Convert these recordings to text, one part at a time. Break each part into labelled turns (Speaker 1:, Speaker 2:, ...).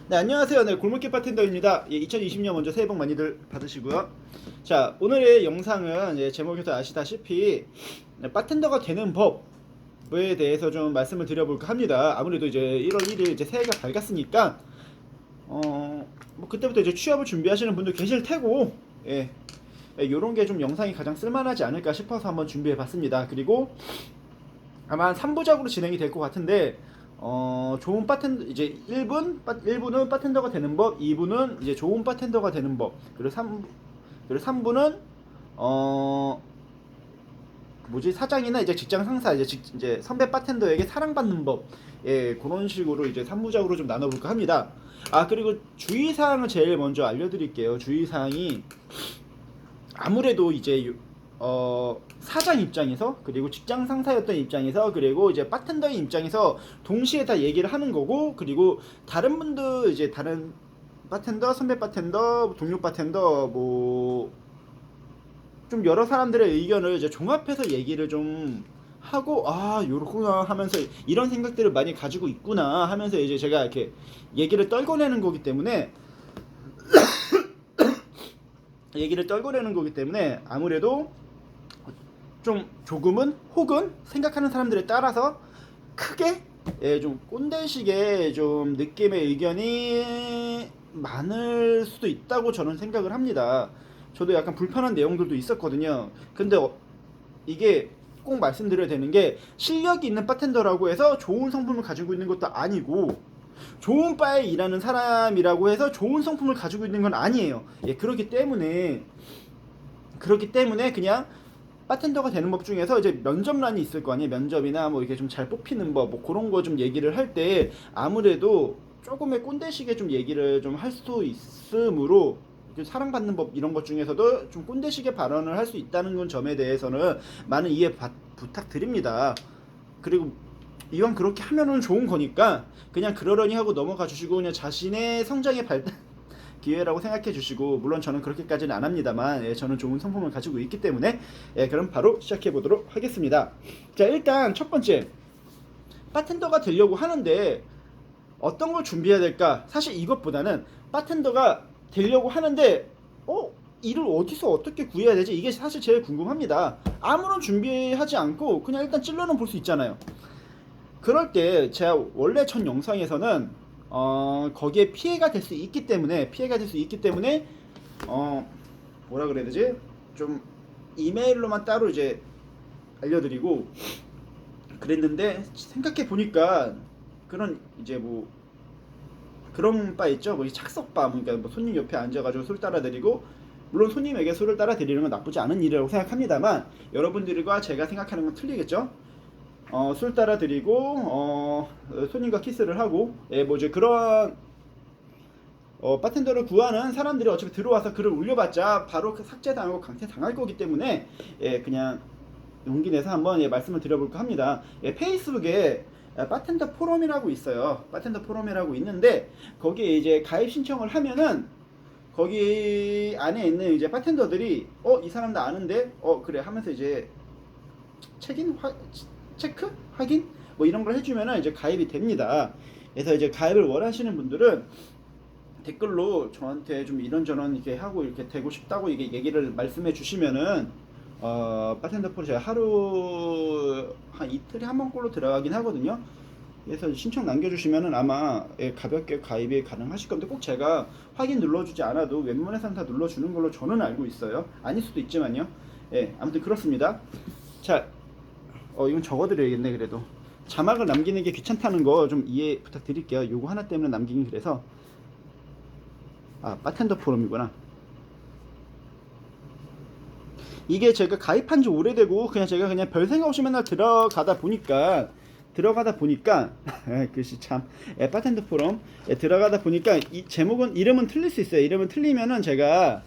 Speaker 1: 네, 안녕하세요. 네, 골목길 바텐더입니다. 예, 2020년 먼저 새해 복 많이들 받으시고요. 자, 오늘의 영상은 제목에서 아시다시피 바텐더가 되는 법에 대해서 좀 말씀을 드려볼까 합니다. 아무래도 이제 1월 1일 이제 새해가 밝았으니까 뭐 그때부터 이제 취업을 준비하시는 분도 계실 테고, 요런 게 좀 영상이 가장 쓸만하지 않을까 싶어서 한번 준비해 봤습니다. 그리고 아마 한 3부작으로 진행이 될 것 같은데 좋은 바텐더 이제 1부는 바텐더가 되는 법, 2부는 이제 좋은 바텐더가 되는 법, 그리고 3부는 어 뭐지 사장이나 이제 직장 상사 이제 선배 바텐더에게 사랑받는 법, 그런 식으로 이제 3부작으로 좀 나눠볼까 합니다. 아, 그리고 주의사항을 제일 먼저 알려드릴게요. 주의사항이 아무래도 이제 사장 입장에서, 그리고 직장 상사였던 입장에서, 그리고 이제 바텐더의 입장에서 동시에 다 얘기를 하는 거고, 그리고 다른 분들 이제 다른 바텐더, 선배 바텐더, 동료 바텐더 뭐 좀 여러 사람들의 의견을 이제 종합해서 얘기를 좀 하고, 아 요렇구나 하면서 이런 생각들을 많이 가지고 있구나 하면서 이제 제가 이렇게 얘기를 떨궈내는 거기 때문에 아무래도 좀 조금은 혹은 생각하는 사람들에 따라서 크게 좀 꼰대식의 좀 느낌의 의견이 많을 수도 있다고 저는 생각을 합니다. 저도 약간 불편한 내용들도 있었거든요. 근데 이게 꼭 말씀드려야 되는 게, 실력이 있는 바텐더라고 해서 좋은 성품을 가지고 있는 것도 아니고, 좋은 바에 일하는 사람이라고 해서 좋은 성품을 가지고 있는 건 아니에요. 그렇기 때문에 그냥 바텐더가 되는 법 중에서 이제 면접란이 있을 거 아니에요. 면접이나 뭐 이렇게 좀 잘 뽑히는 법, 뭐 그런 거 좀 얘기를 할 때 아무래도 조금의 꼰대식의 좀 얘기를 좀 할 수도 있으므로, 사랑받는 법 이런 것 중에서도 좀 꼰대식의 발언을 할 수 있다는 건 점에 대해서는 많은 이해 부탁드립니다. 그리고 이왕 그렇게 하면은 좋은 거니까 그냥 그러려니 하고 넘어가 주시고, 그냥 자신의 성장의 발달 기회라고 생각해 주시고, 물론 저는 그렇게까지는 안 합니다만, 저는 좋은 성품을 가지고 있기 때문에, 그럼 바로 시작해 보도록 하겠습니다. 자, 일단 첫 번째, 바텐더가 되려고 하는데 어떤 걸 준비해야 될까? 사실 이것보다는 바텐더가 되려고 하는데 일을 어디서 어떻게 구해야 되지? 이게 사실 제일 궁금합니다. 아무런 준비하지 않고 그냥 일단 찔러는 볼 수 있잖아요. 그럴 때 제가 원래 첫 영상에서는 거기에 피해가 될 수 있기 때문에 뭐라 그래야 되지? 좀 이메일로만 따로 이제 알려드리고 그랬는데, 생각해 보니까 그런 이제 뭐 그런 바 있죠. 뭐 착석바, 그러니까 뭐 손님 옆에 앉아가지고 술 따라 드리고, 물론 손님에게 술을 따라 드리는 건 나쁘지 않은 일이라고 생각합니다만, 여러분들과 제가 생각하는 건 틀리겠죠. 술 따라 드리고 손님과 키스를 하고, 뭐 이제 그런 바텐더를 구하는 사람들이 어차피 들어와서 글을 올려봤자 바로 삭제당하고 강퇴당할 거기 때문에, 그냥 용기 내서 한번 말씀을 드려볼까 합니다. 페이스북에 바텐더 포럼이라고 있어요. 바텐더 포럼이라고 있는데, 거기에 이제 가입 신청을 하면은 거기 안에 있는 이제 바텐더들이 이 사람 나 아는데 그래 하면서 이제 체크 확인 뭐 이런 걸 해주면은 이제 가입이 됩니다. 그래서 이제 가입을 원하시는 분들은 댓글로 저한테 좀 이런저런 이렇게 하고 이렇게 되고 싶다고 이게 얘기를 말씀해 주시면은 바텐더 포럼 제가 하루 한 이틀에 한 번꼴로 들어가긴 하거든요. 그래서 신청 남겨주시면은 아마 가볍게 가입이 가능하실 건데, 꼭 제가 확인 눌러주지 않아도 웬만해서는 다 눌러주는 걸로 저는 알고 있어요. 아닐 수도 있지만요. 아무튼 그렇습니다. 자, 이건 적어드려야겠네. 그래도 자막을 남기는 게 귀찮다는 거 좀 이해 부탁드릴게요. 요거 하나 때문에 남기긴 그래서. 바텐더 포럼이구나. 이게 제가 가입한 지 오래되고 그냥 제가 그냥 별 생각 없이 맨날 들어가다 보니까 글씨 참, 바텐더 포럼 들어가다 보니까 이 제목은, 이름은 틀릴 수 있어요. 이름은 틀리면은 제가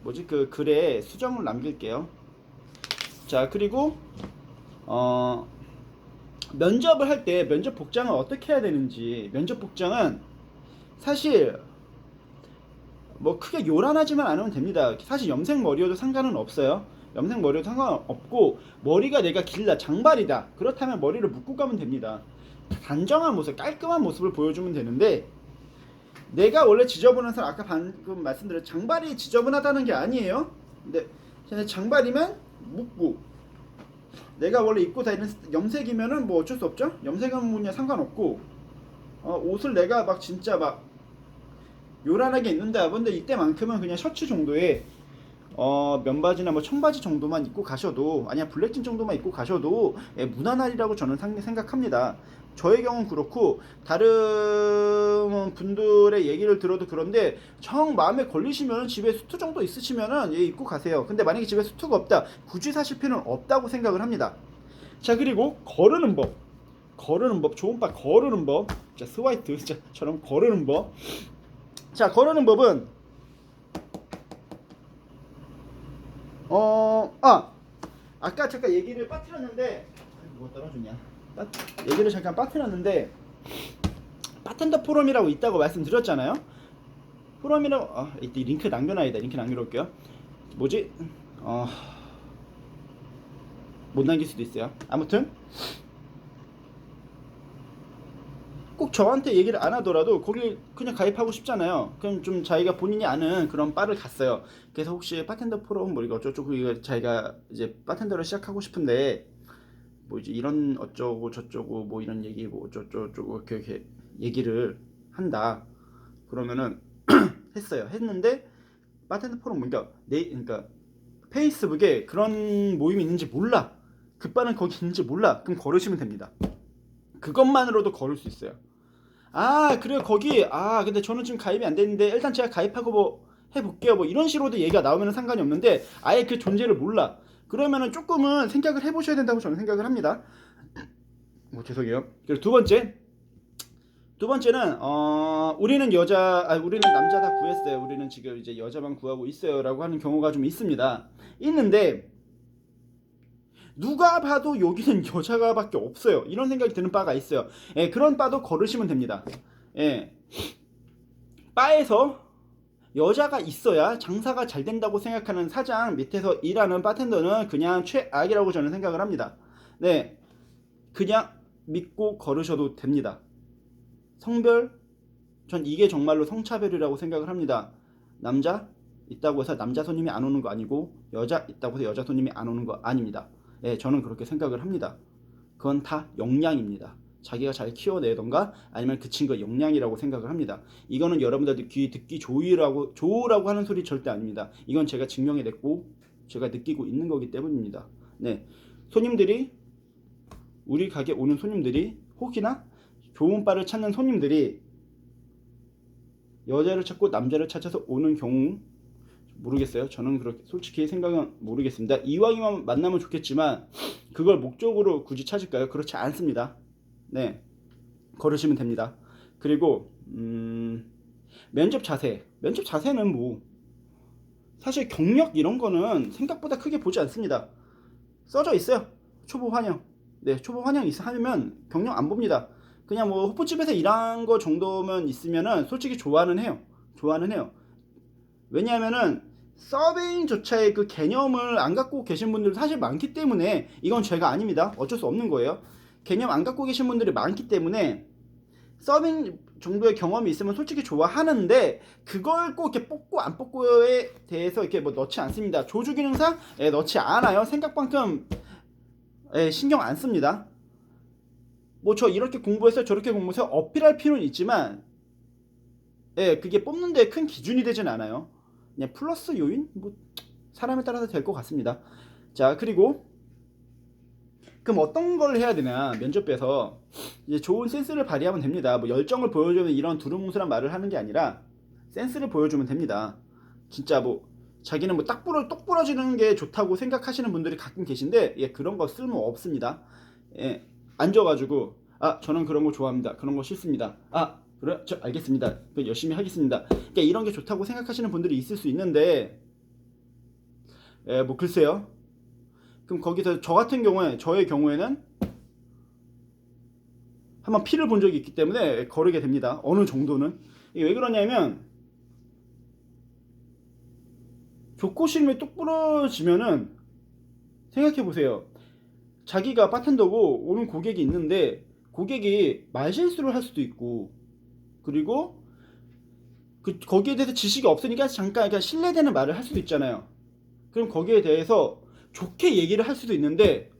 Speaker 1: 뭐지 그 글에 수정을 남길게요. 자, 그리고 면접을 할 때 면접 복장을 어떻게 해야 되는지. 면접 복장은 사실 뭐 크게 요란하지만 않으면 됩니다. 사실 염색 머리여도 상관은 없어요. 염색 머리도 상관없고, 머리가 내가 길다, 장발이다, 그렇다면 머리를 묶고 가면 됩니다. 단정한 모습, 깔끔한 모습을 보여주면 되는데, 내가 원래 지저분한 사람, 아까 방금 말씀드린 장발이 지저분하다는 게 아니에요. 근데 장발이면 묻고, 내가 원래 입고 다니는 염색이면은 뭐 어쩔 수 없죠. 염색은 뭐냐 상관없고, 옷을 내가 막 진짜 막 요란하게 입는다 근데 이때만큼은 그냥 셔츠 정도의 면바지나 뭐 청바지 정도만 입고 가셔도, 아니야 블랙진 정도만 입고 가셔도 무난하리라고 저는 생각합니다. 저의 경우는 그렇고 다른 분들의 얘기를 들어도 그런데 정 마음에 걸리시면 집에 수트 정도 있으시면은 입고 가세요. 근데 만약에 집에 수트가 없다, 굳이 사실 필요는 없다고 생각을 합니다. 자, 그리고 거르는 법, 좋은 바 거르는 법, 자 스와이트처럼 거르는 법. 자, 거르는 법은 아까 잠깐 얘기를 빠뜨렸는데, 뭐 떨어졌냐? 얘기를 잠깐 빠뜨렸는데, 바텐더 포럼이라고 있다고 말씀드렸잖아요. 포럼이라고, 이 링크 남겨놔야겠다. 링크 남겨놓을게요. 뭐지? 못 남길 수도 있어요. 아무튼 꼭 저한테 얘기를 안 하더라도 거기 그냥 가입하고 싶잖아요. 그럼 좀 자기가 본인이 아는 그런 바를 갔어요. 그래서 혹시 바텐더 프로 뭐 이거 어쩌고 이거 자기가 이제 바텐더를 시작하고 싶은데 뭐 이제 이런 어쩌고 저쩌고 뭐 이런 얘기 뭐 어쩌고 이렇게 얘기를 한다. 그러면은 했어요. 했는데 바텐더 프로 그러니까 그러니까 페이스북에 그런 모임이 있는지 몰라. 그 바는 거기 있는지 몰라. 그럼 걸으시면 됩니다. 그것만으로도 걸을 수 있어요. 그래요 거기, 근데 저는 지금 가입이 안 됐는데 일단 제가 가입하고 뭐 해볼게요 뭐 이런 식으로도 얘기가 나오면 상관이 없는데, 아예 그 존재를 몰라. 그러면은 조금은 생각을 해보셔야 된다고 저는 생각을 합니다. 죄송해요. 그리고 두 번째는 우리는 남자 다 구했어요. 우리는 지금 이제 여자만 구하고 있어요라고 하는 경우가 좀 있는데 누가 봐도 여기는 여자가밖에 없어요. 이런 생각이 드는 바가 있어요. 그런 바도 걸으시면 됩니다. 바에서 여자가 있어야 장사가 잘 된다고 생각하는 사장 밑에서 일하는 바텐더는 그냥 최악이라고 저는 생각을 합니다. 네, 그냥 믿고 걸으셔도 됩니다. 성별, 전 이게 정말로 성차별이라고 생각을 합니다. 남자 있다고 해서 남자 손님이 안 오는 거 아니고, 여자 있다고 해서 여자 손님이 안 오는 거 아닙니다. 저는 그렇게 생각을 합니다. 그건 다 역량입니다. 자기가 잘 키워내던가 아니면 그 친구의 역량이라고 생각을 합니다. 이거는 여러분들 귀 듣기 좋으라고 하는 소리 절대 아닙니다. 이건 제가 증명해냈고 제가 느끼고 있는 거기 때문입니다. 네, 우리 가게 오는 손님들이 혹이나 좋은 바를 찾는 손님들이 여자를 찾고 남자를 찾아서 오는 경우 모르겠어요. 저는 그렇게 솔직히 생각은 모르겠습니다. 이왕이면 만나면 좋겠지만 그걸 목적으로 굳이 찾을까요? 그렇지 않습니다. 네, 걸으시면 됩니다. 그리고 면접 자세는 뭐 사실 경력 이런 거는 생각보다 크게 보지 않습니다. 써져 있어요. 초보 환영. 네, 초보 환영 하면 경력 안 봅니다. 그냥 뭐 호프집에서 일한 거 정도면 있으면은 솔직히 좋아는 해요. 왜냐하면은 서베잉조차의 그 개념을 안 갖고 계신 분들 사실 많기 때문에, 이건 죄가 아닙니다. 어쩔 수 없는 거예요. 개념 안 갖고 계신 분들이 많기 때문에 서빙 정도의 경험이 있으면 솔직히 좋아하는데, 그걸 꼭 이렇게 뽑고 안 뽑고에 대해서 이렇게 뭐 넣지 않습니다. 조주기능사 넣지 않아요. 생각만큼 신경 안 씁니다. 뭐 저 이렇게 공부해서 저렇게 공부해서 어필할 필요는 있지만 그게 뽑는데 큰 기준이 되진 않아요. 그냥 플러스 요인? 뭐 사람에 따라서 될 것 같습니다. 자, 그리고 그럼 어떤 걸 해야 되냐, 면접에서 이제 좋은 센스를 발휘하면 됩니다. 뭐 열정을 보여주면 이런 두루뭉술한 말을 하는 게 아니라 센스를 보여주면 됩니다. 진짜 뭐 자기는 뭐 똑 부러지는 게 좋다고 생각하시는 분들이 가끔 계신데 그런 거 쓸모 없습니다. 앉아가지고 저는 그런 거 좋아합니다. 그런 거 싫습니다. 그래? 저 알겠습니다. 열심히 하겠습니다. 그러니까 이런 게 좋다고 생각하시는 분들이 있을 수 있는데 뭐 글쎄요. 그럼 거기서 저의 경우에는 한번 피를 본 적이 있기 때문에 거르게 됩니다. 어느 정도는. 이게 왜 그러냐면 좋고 싫음이 똑 부러지면은 생각해 보세요. 자기가 바텐더고 오는 고객이 있는데 고객이 말실수를 할 수도 있고, 그리고 거기에 대해서 지식이 없으니까 잠깐 그냥 신뢰되는 말을 할 수도 있잖아요. 그럼 거기에 대해서 좋게 얘기를 할 수도 있는데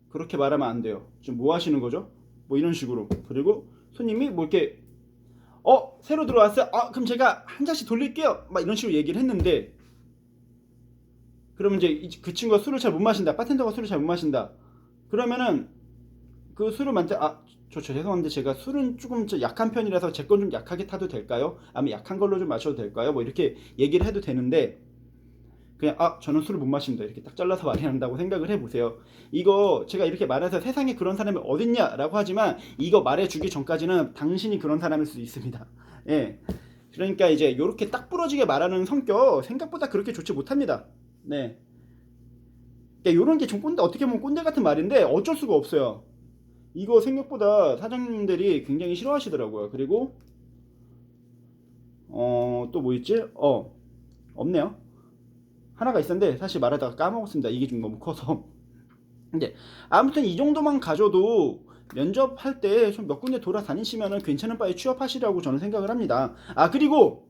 Speaker 1: 그렇게 말하면 안 돼요. 지금 뭐 하시는 거죠? 뭐 이런 식으로. 그리고 손님이 뭐 이렇게 새로 들어왔어요. 그럼 제가 한 잔씩 돌릴게요. 막 이런 식으로 얘기를 했는데, 그러면 이제 그 친구가 술을 잘 못 마신다. 바텐더가 술을 잘 못 마신다. 그러면은 그 술을 만들 저 죄송한데 제가 술은 조금 약한 편이라서 제 건 좀 약하게 타도 될까요? 아니면 약한 걸로 좀 마셔도 될까요? 뭐 이렇게 얘기를 해도 되는데, 그냥 저는 술을 못 마신다 이렇게 딱 잘라서 말한다고 생각을 해보세요. 이거 제가 이렇게 말해서 세상에 그런 사람이 어딨냐라고 하지만, 이거 말해주기 전까지는 당신이 그런 사람일 수도 있습니다. 예. 그러니까 이제 이렇게 딱 부러지게 말하는 성격 생각보다 그렇게 좋지 못합니다. 네. 그러니까 이런 게 좀 꼰대, 어떻게 보면 꼰대 같은 말인데 어쩔 수가 없어요. 이거 생각보다 사장님들이 굉장히 싫어하시더라고요. 그리고 또 뭐 있지? 없네요. 하나가 있었는데 사실 말하다가 까먹었습니다. 이게 좀 너무 커서. 근데 아무튼 이 정도만 가져도 면접할 때 좀 몇 군데 돌아다니시면 괜찮은 바에 취업하시라고 저는 생각을 합니다. 그리고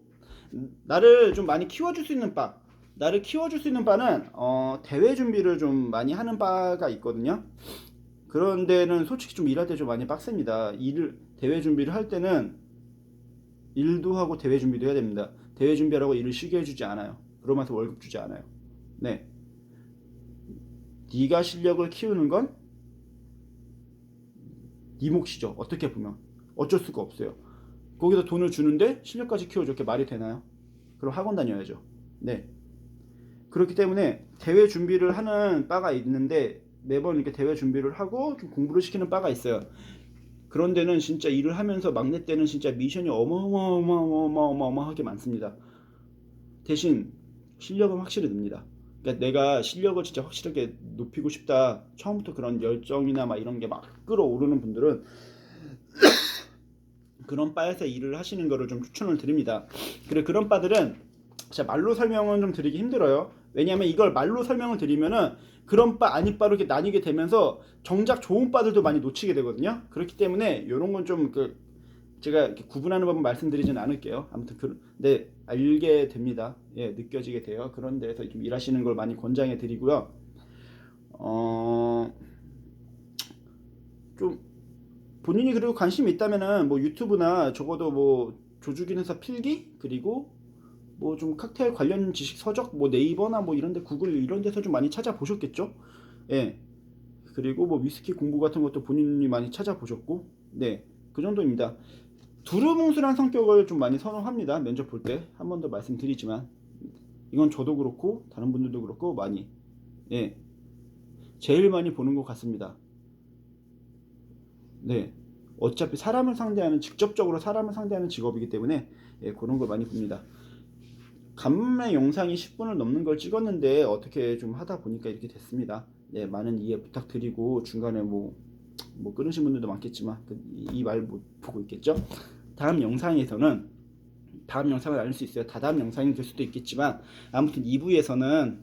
Speaker 1: 나를 좀 많이 키워줄 수 있는 바, 나를 키워줄 수 있는 바는 대회 준비를 좀 많이 하는 바가 있거든요. 그런 데는 솔직히 좀 일할 때 좀 많이 빡셉니다. 대회 준비를 할 때는 일도 하고 대회 준비도 해야 됩니다. 대회 준비하라고 일을 쉬게 해주지 않아요. 그러면서 월급 주지 않아요. 네, 네가 실력을 키우는 건 네 몫이죠. 어떻게 보면 어쩔 수가 없어요. 거기서 돈을 주는데 실력까지 키워줘. 게 말이 되나요? 그럼 학원 다녀야죠. 네, 그렇기 때문에 대회 준비를 하는 바가 있는데, 매번 이렇게 대회 준비를 하고 좀 공부를 시키는 바가 있어요. 그런 데는 진짜 일을 하면서 막내 때는 진짜 미션이 어마어마하게 많습니다. 대신 실력은 확실히 늡니다. 그러니까 내가 실력을 진짜 확실하게 높이고 싶다, 처음부터 그런 열정이나 막 이런 게 막 끌어오르는 분들은 그런 바에서 일을 하시는 거를 좀 추천을 드립니다. 그리고 그런 바들은 제가 말로 설명은 좀 드리기 힘들어요. 왜냐하면 이걸 말로 설명을 드리면은 그런 바 아닌 바로 이렇게 나뉘게 되면서 정작 좋은 바들도 많이 놓치게 되거든요. 그렇기 때문에 이런 건 좀 제가 이렇게 구분하는 법은 말씀드리진 않을게요. 아무튼 네, 알게 됩니다. 예, 느껴지게 돼요. 그런 데서 좀 일하시는 걸 많이 권장해 드리고요. 좀 본인이 그리고 관심이 있다면은 뭐 유튜브나 적어도 뭐 조주기능사 필기, 그리고 뭐 좀 칵테일 관련 지식 서적, 뭐 네이버나 뭐 이런데, 구글 이런 데서 좀 많이 찾아보셨겠죠. 예. 그리고 뭐 위스키 공부 같은 것도 본인이 많이 찾아보셨고, 네, 그 정도입니다. 두루뭉술한 성격을 좀 많이 선호합니다. 면접 볼 때 한 번 더 말씀드리지만, 이건 저도 그렇고 다른 분들도 그렇고 많이, 예, 제일 많이 보는 것 같습니다. 네, 어차피 직접적으로 사람을 상대하는 직업이기 때문에, 예, 그런 걸 많이 봅니다. 간만에 영상이 10분을 넘는 걸 찍었는데 어떻게 좀 하다 보니까 이렇게 됐습니다. 네, 많은 이해 부탁드리고, 중간에 뭐 끊으신 분들도 많겠지만 이 말 못 보고 있겠죠. 다음 영상에서는, 다음 영상을 알릴 수 있어요. 다다음 영상이 될 수도 있겠지만, 아무튼 2부에서는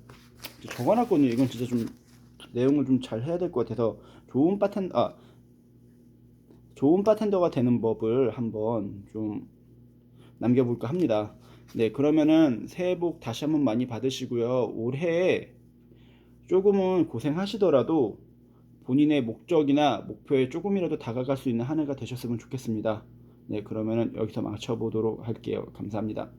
Speaker 1: 적어놨거든요. 이건 진짜 좀 내용을 좀 잘 해야 될 것 같아서, 좋은 바텐더가 되는 법을 한번 좀 남겨볼까 합니다. 네, 그러면은 새해 복 다시 한번 많이 받으시고요. 올해 조금은 고생하시더라도 본인의 목적이나 목표에 조금이라도 다가갈 수 있는 한 해가 되셨으면 좋겠습니다. 네, 그러면은 여기서 마쳐보도록 할게요. 감사합니다.